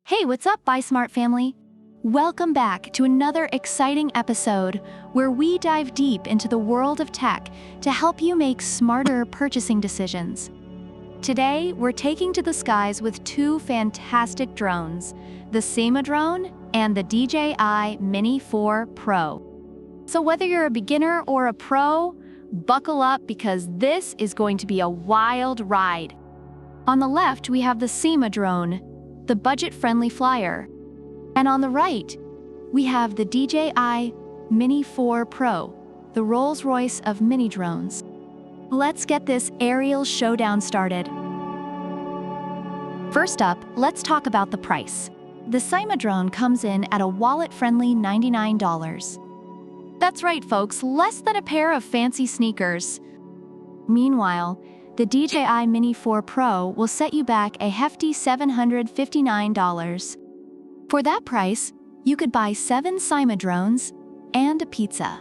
Hey, what's up, Smart family? Welcome back to another exciting episode where we dive deep into the world of tech to help you make smarter purchasing decisions. Today, we're taking to the skies with two fantastic drones, the SYMA drone and the DJI Mini 4 Pro. So whether you're a beginner or a pro, buckle up because this is going to be a wild ride. On the left, we have the SYMA drone, the budget-friendly flyer. And on the right, we have the DJI Mini 4 Pro, the Rolls-Royce of mini drones. Let's get this aerial showdown started. First up, let's talk about the price. The SYMA drone comes in at a wallet-friendly $99. That's right, folks, less than a pair of fancy sneakers. Meanwhile, the DJI Mini 4 Pro will set you back a hefty $759. For that price, you could buy 7 SYMA drones and a pizza.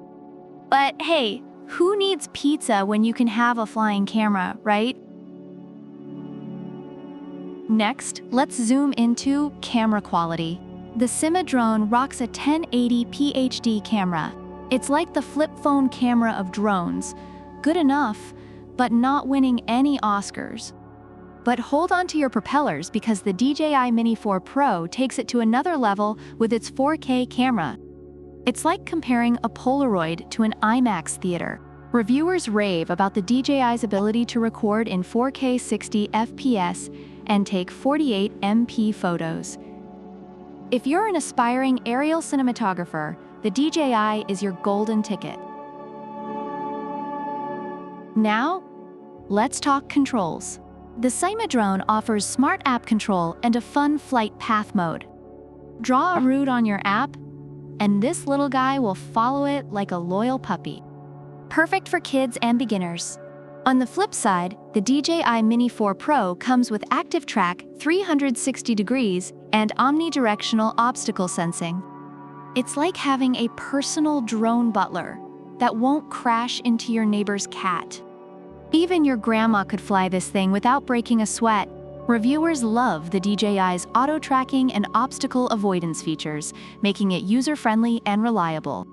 But hey, who needs pizza when you can have a flying camera, right? Next, let's zoom into camera quality. The SYMA drone rocks a 1080p HD camera. It's like the flip phone camera of drones. Good enough, but not winning any Oscars. But hold on to your propellers because the DJI Mini 4 Pro takes it to another level with its 4K camera. It's like comparing a Polaroid to an IMAX theater. Reviewers rave about the DJI's ability to record in 4K 60 FPS and take 48 MP photos. If you're an aspiring aerial cinematographer, the DJI is your golden ticket. Now, let's talk controls. The SYMA drone offers smart app control and a fun flight path mode. Draw a route on your app, and this little guy will follow it like a loyal puppy. Perfect for kids and beginners. On the flip side, the DJI Mini 4 Pro comes with Active Track 360 degrees and omnidirectional obstacle sensing. It's like having a personal drone butler that won't crash into your neighbor's cat. Even your grandma could fly this thing without breaking a sweat. Reviewers love the DJI's auto-tracking and obstacle avoidance features, making it user-friendly and reliable.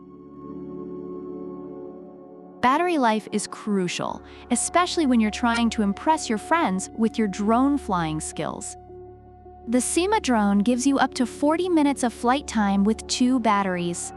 Battery life is crucial, especially when you're trying to impress your friends with your drone flying skills. The SYMA drone gives you up to 40 minutes of flight time with 2 batteries.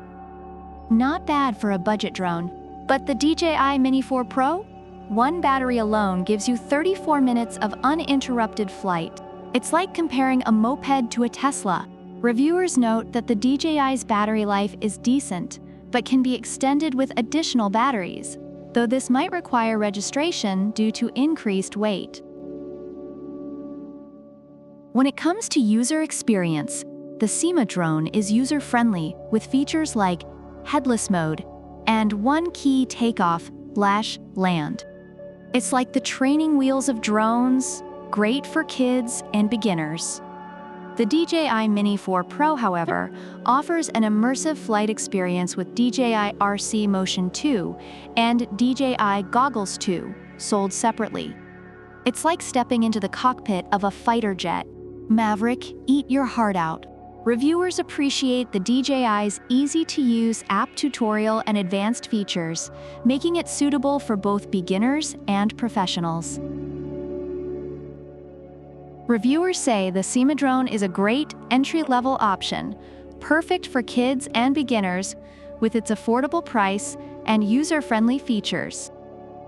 Not bad for a budget drone, but the DJI Mini 4 Pro? 1 battery alone gives you 34 minutes of uninterrupted flight. It's like comparing a moped to a Tesla. Reviewers note that the DJI's battery life is decent, but can be extended with additional batteries, though this might require registration due to increased weight. When it comes to user experience, the SYMA drone is user-friendly with features like headless mode and one-key takeoff/land. It's like the training wheels of drones, great for kids and beginners. The DJI Mini 4 Pro, however, offers an immersive flight experience with DJI RC Motion 2 and DJI Goggles 2, sold separately. It's like stepping into the cockpit of a fighter jet. Maverick, eat your heart out. Reviewers appreciate the DJI's easy-to-use app tutorial and advanced features, making it suitable for both beginners and professionals. Reviewers say the SYMA drone is a great entry-level option, perfect for kids and beginners, with its affordable price and user-friendly features.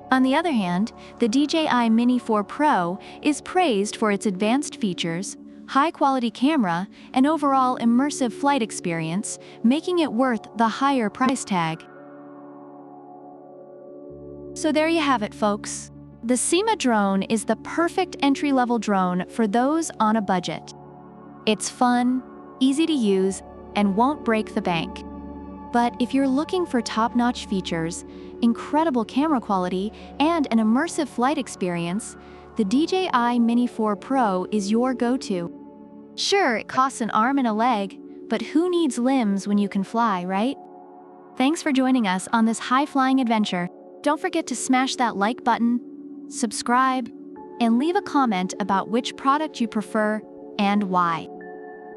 On the other hand, the DJI Mini 4 Pro is praised for its advanced features, high-quality camera, and overall immersive flight experience, making it worth the higher price tag. So there you have it, folks. The SYMA drone is the perfect entry-level drone for those on a budget. It's fun, easy to use, and won't break the bank. But if you're looking for top-notch features, incredible camera quality, and an immersive flight experience, the DJI Mini 4 Pro is your go-to. Sure, it costs an arm and a leg, but who needs limbs when you can fly, right? Thanks for joining us on this high-flying adventure. Don't forget to smash that like button, subscribe, and leave a comment about which product you prefer and why.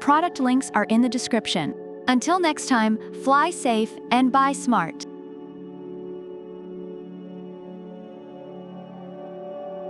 Product links are in the description. Until next time, fly safe and buy smart.